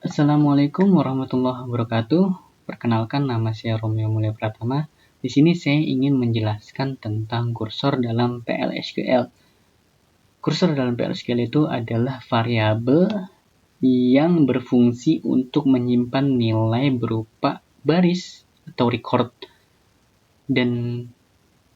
Assalamualaikum warahmatullahi wabarakatuh. Perkenalkan, nama saya Romeo Mulia Pratama. Di sini saya ingin menjelaskan tentang kursor dalam PLSQL. Kursor dalam PLSQL itu adalah variabel yang berfungsi untuk menyimpan nilai berupa baris atau record, dan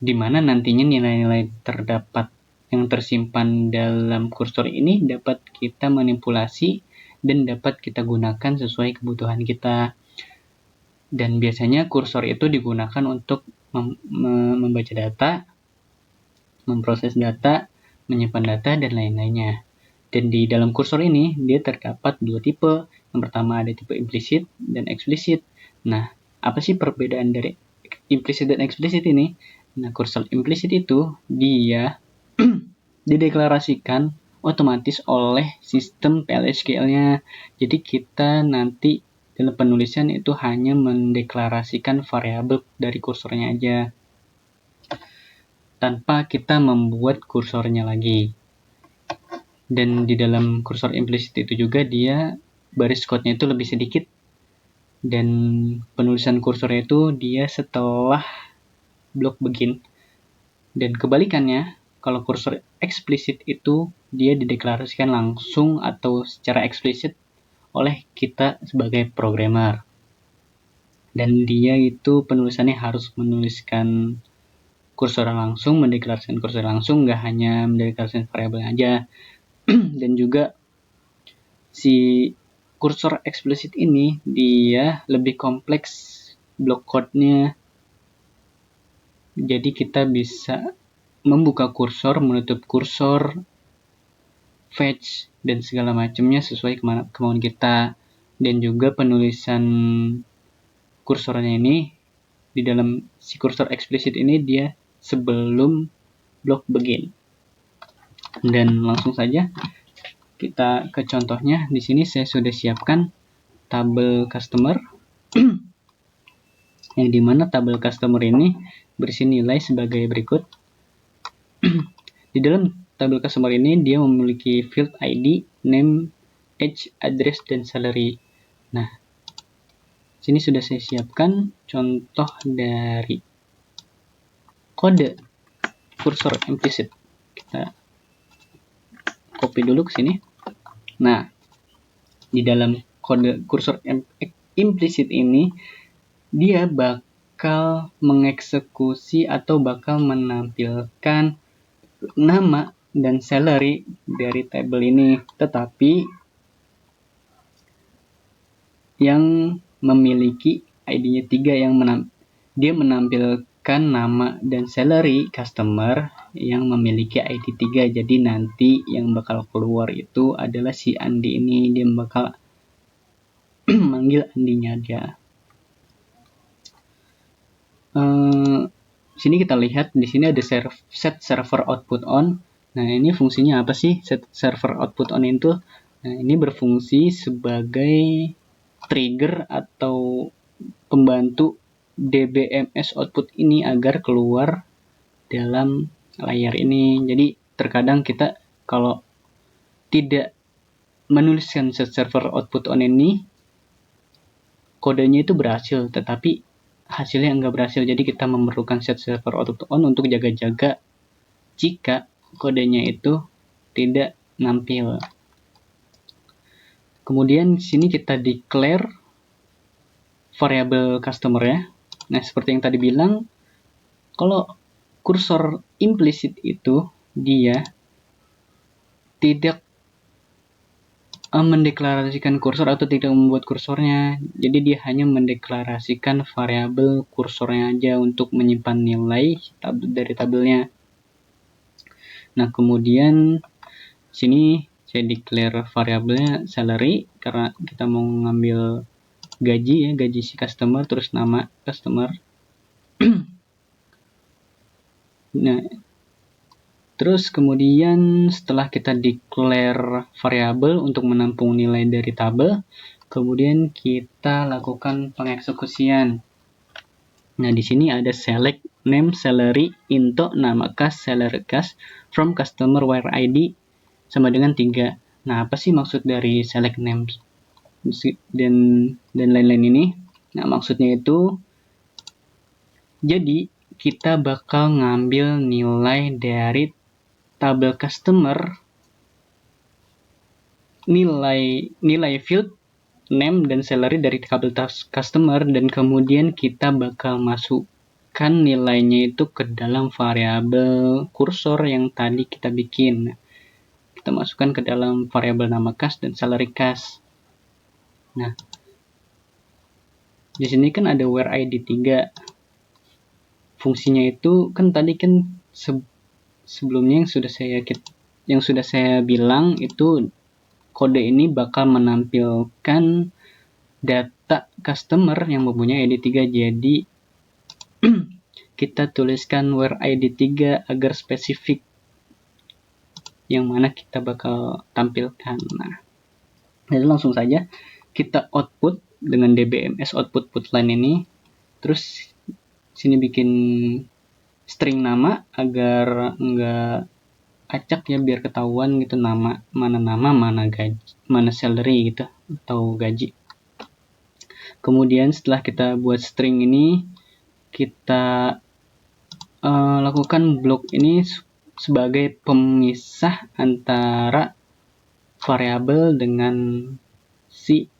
di mana nantinya nilai-nilai terdapat yang tersimpan dalam kursor ini dapat kita manipulasi dan dapat kita gunakan sesuai kebutuhan kita. Dan biasanya kursor itu digunakan untuk membaca data, memproses data, menyimpan data, dan lain-lainnya. Dan di dalam kursor ini, dia terdapat dua tipe. Yang pertama ada tipe implisit dan eksplisit. Nah, apa sih perbedaan dari implisit dan eksplisit ini? Nah, kursor implisit itu dia dideklarasikan otomatis oleh sistem PLSQL-nya. Jadi kita nanti dalam penulisan itu hanya mendeklarasikan variabel dari kursornya aja, tanpa kita membuat kursornya lagi. Dan di dalam kursor implisit itu juga dia baris code-nya itu lebih sedikit, dan penulisan kursornya itu dia setelah blok begin. Dan kebalikannya, kalau kursor eksplisit itu dia dideklarasikan langsung atau secara eksplisit oleh kita sebagai programmer. Dan dia itu penulisannya harus menuliskan kursor langsung, mendeklarasikan kursor langsung, nggak hanya mendeklarasikan variabel aja. Dan juga si kursor eksplisit ini dia lebih kompleks blok code-nya. Jadi kita bisa membuka kursor, menutup kursor, fetch, dan segala macamnya sesuai kemauan kita. Dan juga penulisan kursornya ini di dalam si kursor eksplisit ini dia sebelum blok begin. Dan langsung saja kita ke contohnya. Di sini saya sudah siapkan tabel customer yang dimana tabel customer ini berisi nilai sebagai berikut. Di dalam tabel customer ini dia memiliki field ID, name, age, address, dan salary. Nah, sini sudah saya siapkan contoh dari kode kursor implisit. Kita copy dulu ke sini. Nah, di dalam kode kursor implisit ini dia bakal mengeksekusi atau bakal menampilkan nama dan salary dari tabel ini, tetapi yang memiliki ID-nya 3 yang dia menampilkan nama dan salary customer yang memiliki ID 3. Jadi nanti yang bakal keluar itu adalah si Andi ini, dia bakal manggil Andinya aja. Sini kita lihat di sini ada set server output on. Nah, ini fungsinya apa sih set server output on itu? Nah, ini berfungsi sebagai trigger atau pembantu DBMS output ini agar keluar dalam layar ini. Jadi terkadang kita kalau tidak menuliskan set server output on ini, kodenya itu berhasil, tetapi hasilnya enggak berhasil. Jadi kita memerlukan set server output on untuk jaga-jaga jika kodenya itu tidak nampil. Kemudian di sini kita declare variabel customer ya. Nah, seperti yang tadi bilang, kalau kursor implisit itu dia tidak mendeklarasikan kursor atau tidak membuat kursornya. Jadi dia hanya mendeklarasikan variabel kursornya aja untuk menyimpan nilai dari tabelnya. Nah, kemudian sini saya declare variabelnya salary karena kita mau ngambil gaji ya, gaji si customer, terus nama customer. Nah, terus kemudian setelah kita declare variabel untuk menampung nilai dari tabel, kemudian kita lakukan pengeksekusian. Nah, di sini ada select name salary into nama kas salary kas from customer where ID sama dengan 3. Nah, apa sih maksud dari select name dan lain-lain ini. Nah, maksudnya itu jadi kita bakal ngambil nilai dari tabel customer, nilai field name dan salary dari tabel customer, dan kemudian kita bakal masukkan nilainya itu ke dalam variabel kursor yang tadi kita bikin. Kita masukkan ke dalam variabel nama kas dan salary kas. Nah, di sini kan ada where id 3. Fungsinya itu kan tadi kan sebelumnya yang sudah saya bilang itu kode ini bakal menampilkan data customer yang mempunyai ID 3. Jadi kita tuliskan where ID 3 agar spesifik yang mana kita bakal tampilkan. Nah, jadi langsung saja kita output dengan dbms output putline ini. Terus sini bikin string nama agar enggak acak ya, biar ketahuan gitu mana gaji, mana salary gitu atau gaji. Kemudian setelah kita buat string ini, kita lakukan blok ini sebagai pemisah antara variabel dengan si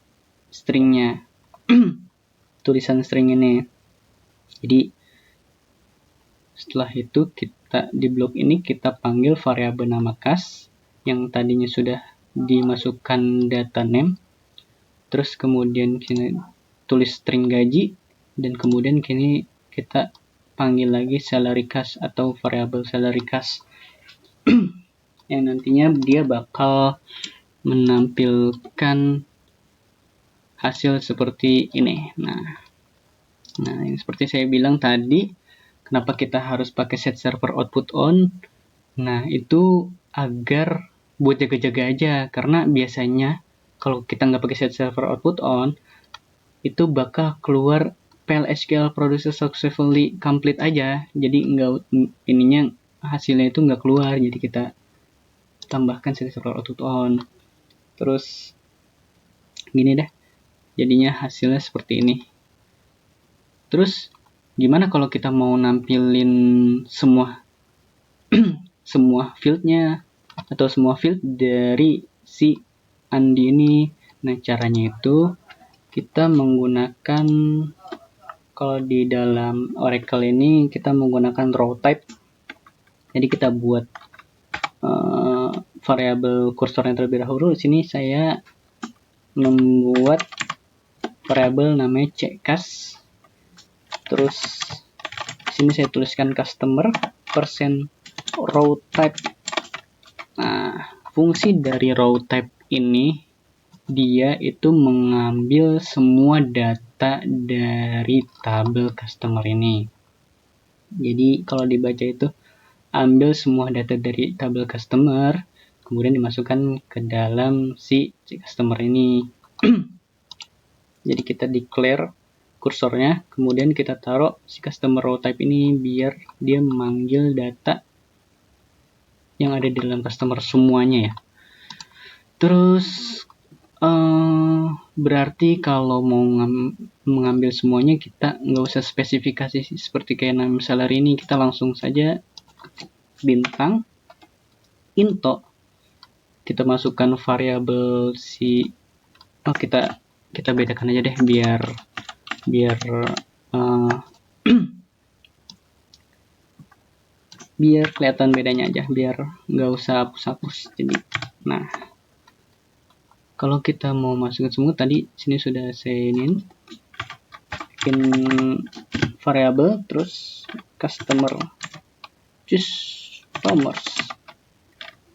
stringnya. Tulisan string ini. Jadi setelah itu kita di blok ini kita panggil variabel nama kas yang tadinya sudah dimasukkan data name. Terus kemudian kita tulis string gaji, dan kemudian kini kita panggil lagi salary kas atau variabel salary kas yang nantinya dia bakal menampilkan hasil seperti ini. Nah, yang seperti saya bilang tadi, kenapa kita harus pakai set server output on? Nah, itu agar buat jaga-jaga aja, karena biasanya kalau kita nggak pakai set server output on, itu bakal keluar PL/SQL producer successfully complete aja. Jadi hasilnya itu nggak keluar. Jadi kita tambahkan set server output on. Terus gini deh, jadinya hasilnya seperti ini. Terus gimana kalau kita mau nampilin semua semua fieldnya atau semua field dari si Andi ini? Nah, caranya itu kita menggunakan, kalau di dalam Oracle ini kita menggunakan row type. Jadi kita buat variabel kursor yang terlebih dahulu. Di sini saya membuat variabel namanya ckas. Terus di sini saya tuliskan customer %row type. Nah, fungsi dari row type ini dia itu mengambil semua data dari tabel customer ini. Jadi kalau dibaca itu ambil semua data dari tabel customer, kemudian dimasukkan ke dalam si customer ini. Jadi kita declare kursornya, kemudian kita taruh si customer row type ini biar dia memanggil data yang ada di dalam customer semuanya ya. Terus berarti kalau mau mengambil semuanya, kita nggak usah spesifikasi seperti kayak nama salary ini, kita langsung saja bintang into, kita masukkan variabel si kita bedakan aja deh biar biar kelihatan bedanya aja, biar nggak usah hapus-hapus. Jadi, nah, kalau kita mau masukin semua, tadi sini sudah saya bikin variabel, terus customer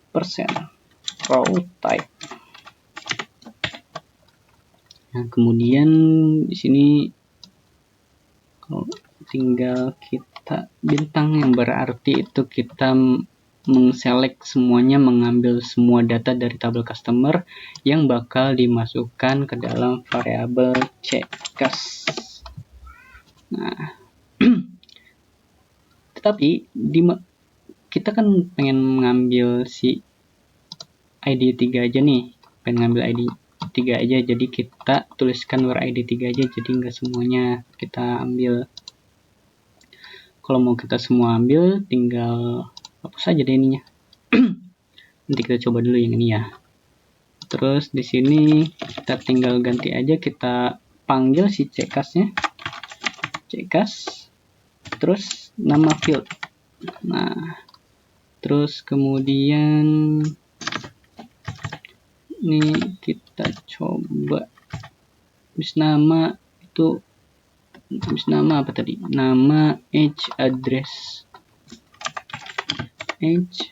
%row type. Nah, kemudian di sini tinggal kita bintang, yang berarti itu kita mengselect semuanya, mengambil semua data dari tabel customer yang bakal dimasukkan ke dalam variabel ckas. Nah, tetapi kita kan pengen mengambil si ID 3 aja nih, pengen ngambil ID 3 aja, jadi kita tuliskan where ID 3 aja, jadi nggak semuanya kita ambil. Kalau mau kita semua ambil, tinggal hapus saja deh ininya. Nanti kita coba dulu yang ini ya. Terus di sini kita tinggal ganti aja, kita panggil si ckas-nya, ckas, terus nama field. Nah, terus kemudian ini kita coba habis nama itu, habis nama apa tadi? Nama edge address, edge,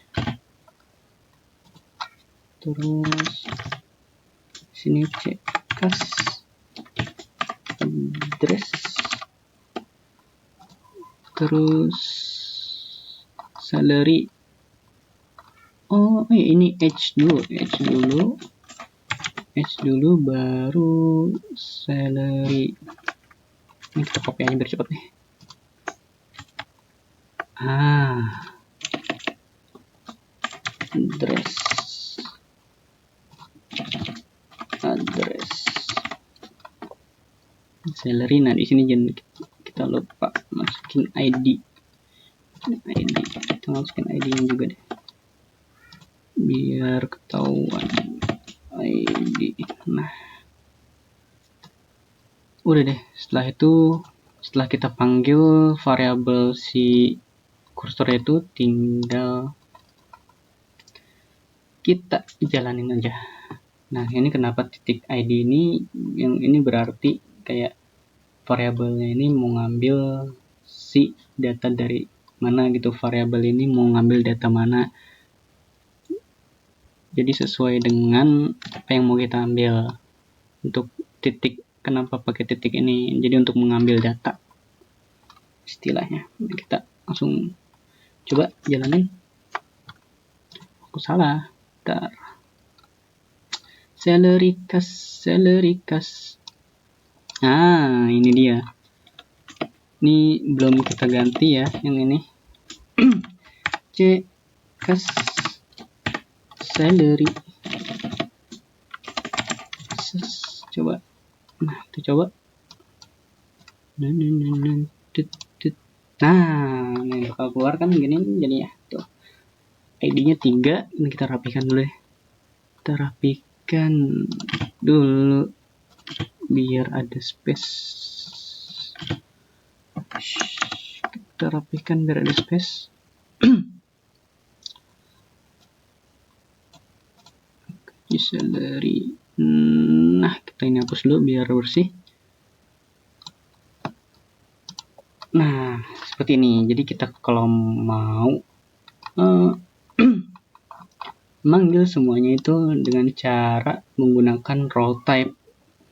terus sini ckas address, terus salary. Oh ini edge dulu baru salary. Ini kita copy aja biar cepat nih. Address salary. Nah di sini jangan kita lupa masukin ID. Kita masukin ID-nya juga deh, biar ketahuan ID. Nah, udah deh. Setelah itu, setelah kita panggil variabel si kursor itu, tinggal kita jalanin aja. Nah, ini kenapa titik ID ini, yang ini berarti kayak variabelnya ini mau ngambil si data dari mana gitu, variabel ini mau ngambil data mana. Jadi sesuai dengan apa yang mau kita ambil. Untuk titik, kenapa pakai titik ini? Jadi untuk mengambil data istilahnya. Kita langsung coba jalanin. Aku salah. Bentar. Salary cost. Nah, ini dia. Ini belum kita ganti ya, yang ini. ckas salary. Coba. Nah, kita coba. Nah, ini bakal keluar kan gini jadi ya. Tuh. ID-nya 3, ini kita rapikan dulu ya. Kita rapikan dulu biar ada space. Kita rapikan biar ada space. Salary. Nah, kita ini hapus dulu biar bersih. Nah, seperti ini. Jadi kita kalau mau manggil semuanya itu dengan cara menggunakan row type.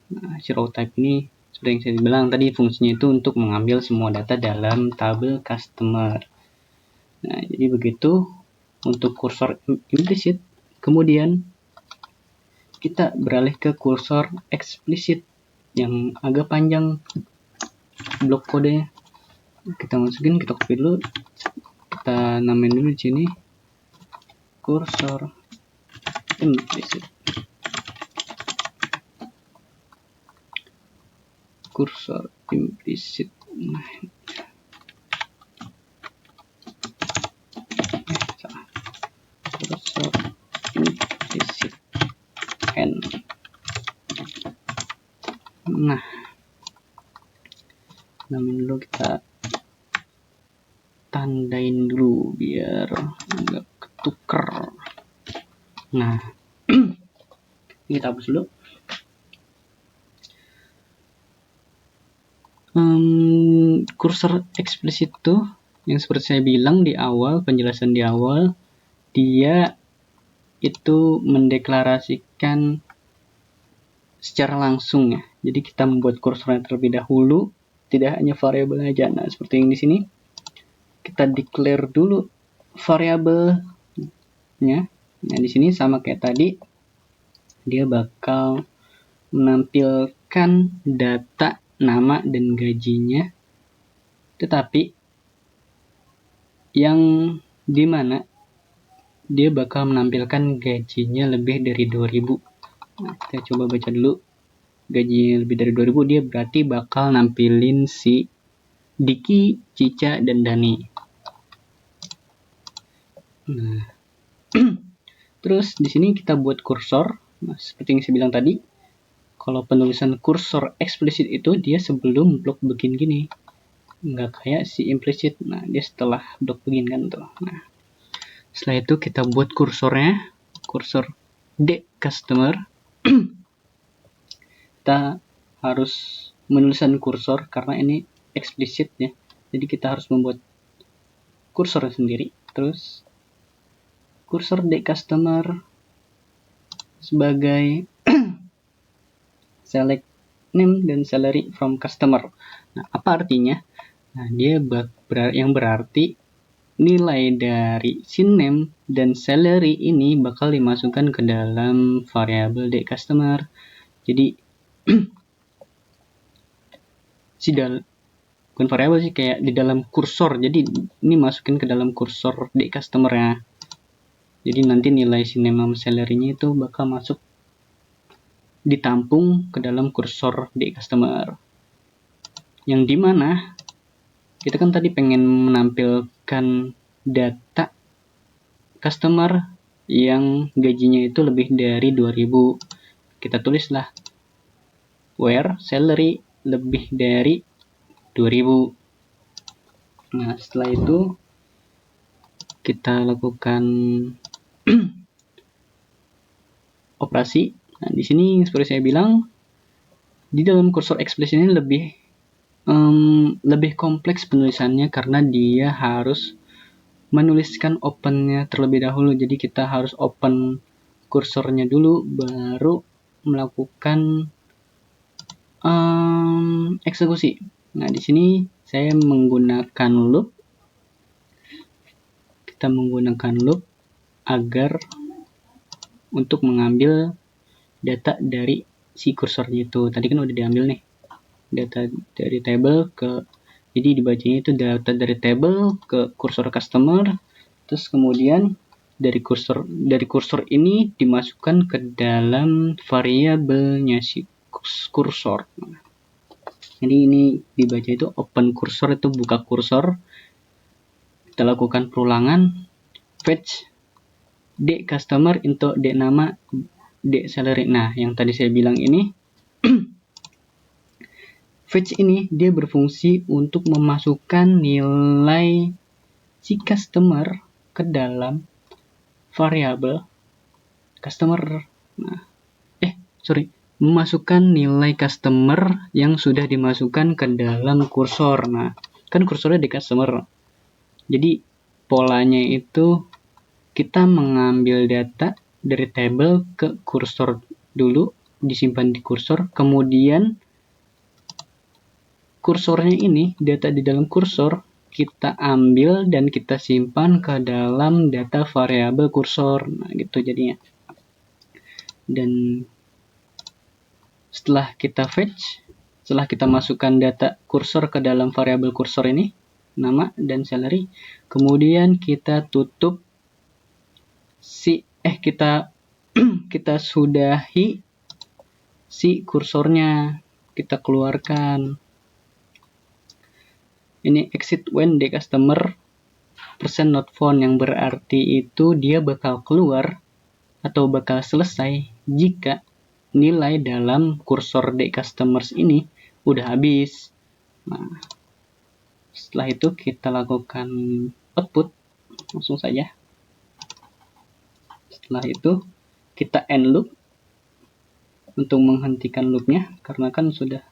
Nah, si row type ini seperti yang saya bilang tadi, fungsinya itu untuk mengambil semua data dalam tabel customer. Nah, jadi begitu untuk kursor implicit. Kemudian kita beralih ke kursor explicit yang agak panjang blok kodenya. Kita masukin, kita copy dulu, kita namain dulu di sini kursor implicit. Kursor implicit. Nah, salah. Kursor implicit n. Nah, namain dulu, kita tandain dulu biar nggak ketuker. Nah, kita hapus dulu. Kursor eksplisit tuh yang seperti saya bilang di awal, penjelasan di awal, dia itu mendeklarasikan secara langsung ya. Jadi kita membuat kursornya terlebih dahulu, tidak hanya variabel aja. Nah, seperti yang di sini, kita declare dulu variabelnya. Nah, di sini sama kayak tadi, dia bakal menampilkan data nama dan gajinya, tetapi yang dimana dia bakal menampilkan gajinya lebih dari 2000. Nah, kita coba baca dulu. Gaji lebih dari 2000, dia berarti bakal nampilin si Diki, Cica, dan Dani. Nah, terus di sini kita buat kursor. Nah, seperti yang saya bilang tadi, kalau penulisan kursor eksplisit itu dia sebelum blok begin gini, nggak kayak si implicit. Nah, dia setelah blok begin kan tuh. Nah, setelah itu kita buat kursornya, kursor D customer. Kita harus menuliskan kursor karena ini eksplisit ya. Jadi kita harus membuat kursor sendiri. Terus kursor D customer sebagai select name dan salary from customer. Nah, apa artinya? Nah, dia yang berarti nilai dari si name dan salary ini bakal dimasukkan ke dalam variabel D customer. Jadi bukan variabel sih, kayak di dalam kursor. Jadi ini masukin ke dalam kursor D customer ya. Jadi nanti nilai si name sama salary-nya itu bakal masuk, ditampung ke dalam kursor D customer. Yang dimana kita kan tadi pengen menampilkan data customer yang gajinya itu lebih dari 2000. Kita tulislah where salary lebih dari 2000. Nah, setelah itu kita lakukan operasi. Nah, di sini seperti saya bilang, di dalam kursor eksplisit ini lebih kompleks penulisannya karena dia harus menuliskan opennya terlebih dahulu. Jadi kita harus open kursornya dulu, baru melakukan eksekusi. Nah, di sini saya menggunakan loop. Kita menggunakan loop agar untuk mengambil data dari si kursornya itu. Tadi kan udah diambil nih, data dari table ke, jadi dibacanya itu data dari table ke kursor customer, terus kemudian dari kursor ini dimasukkan ke dalam variabelnya si kursor. Jadi ini dibaca itu open kursor, itu buka kursor. Kita lakukan perulangan, fetch D customer into D nama, D salary. Nah, yang tadi saya bilang ini fetch ini dia berfungsi untuk memasukkan nilai si customer ke dalam variabel customer. Nah, memasukkan nilai customer yang sudah dimasukkan ke dalam kursor. Nah, kan kursornya di customer. Jadi polanya itu kita mengambil data dari table ke kursor dulu, disimpan di kursor, kemudian kursornya ini, data di dalam kursor, kita ambil dan kita simpan ke dalam data variabel kursor. Nah, gitu jadinya. Dan setelah kita fetch, setelah kita masukkan data kursor ke dalam variabel kursor ini, nama dan salary, kemudian kita tutup kita sudahi si kursornya, kita keluarkan. Ini exit when the customer percent not found, yang berarti itu dia bakal keluar atau bakal selesai jika nilai dalam kursor the customers ini udah habis. Nah, setelah itu kita lakukan output langsung saja. Setelah itu kita end loop untuk menghentikan loopnya karena kan sudah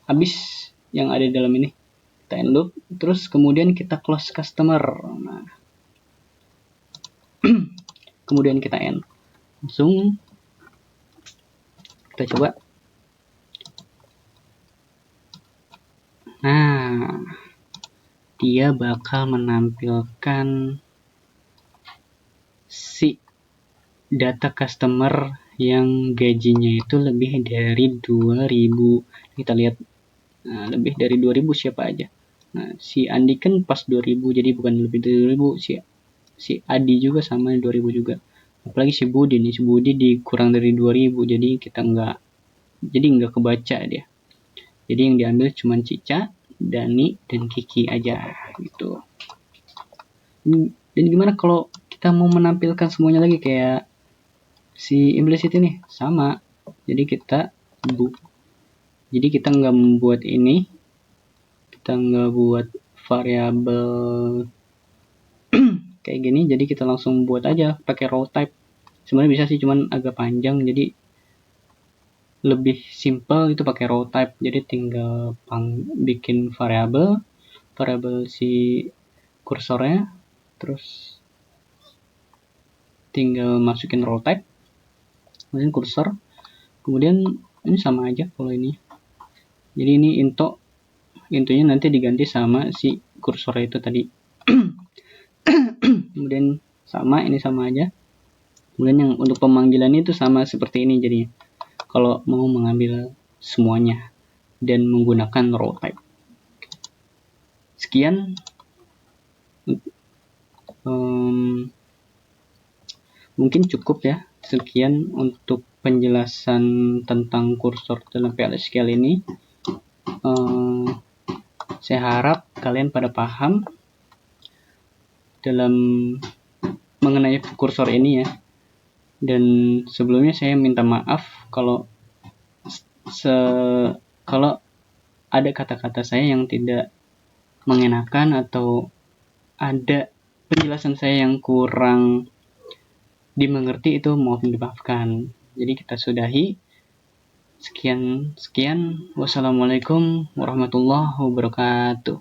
habis yang ada di dalam ini. Kita end loop, terus kemudian kita close customer. Nah, kemudian kita end. Langsung kita coba. Nah, dia bakal menampilkan si data customer yang gajinya itu lebih dari 2000. Kita lihat, nah, lebih dari 2000 siapa aja. Nah, si Andi kan pas 2000, jadi bukan lebih dari 2000. Si Adi juga sama 2000 juga. Apalagi si Budi nih, si Budi dikurang dari 2000, jadi nggak kebaca dia. Jadi yang diambil cuma Cica, Dani, dan Kiki aja gitu. Dan gimana kalau kita mau menampilkan semuanya lagi kayak si implicit ini? Sama. Jadi kita nggak membuat ini, kita nggak buat variabel kayak gini, jadi kita langsung buat aja pakai row type. Sebenarnya bisa sih, cuman agak panjang, jadi lebih simple itu pakai row type. Jadi tinggal bikin variabel si kursornya, terus tinggal masukin row type, kemudian kursor, kemudian ini sama aja kalau ini. Jadi ini intonya nanti diganti sama si kursor itu tadi. Kemudian ini sama aja. Kemudian yang untuk pemanggilan itu sama seperti ini jadinya. Kalau mau mengambil semuanya dan menggunakan row type. Sekian. Mungkin cukup ya. Sekian untuk penjelasan tentang kursor dalam PLSQL ini. Saya harap kalian pada paham dalam mengenai kursor ini ya. Dan sebelumnya saya minta maaf kalau ada kata-kata saya yang tidak mengenakan atau ada penjelasan saya yang kurang dimengerti, itu mohon dimaafkan. Jadi kita sudahi. Sekian. Wassalamualaikum warahmatullahi wabarakatuh.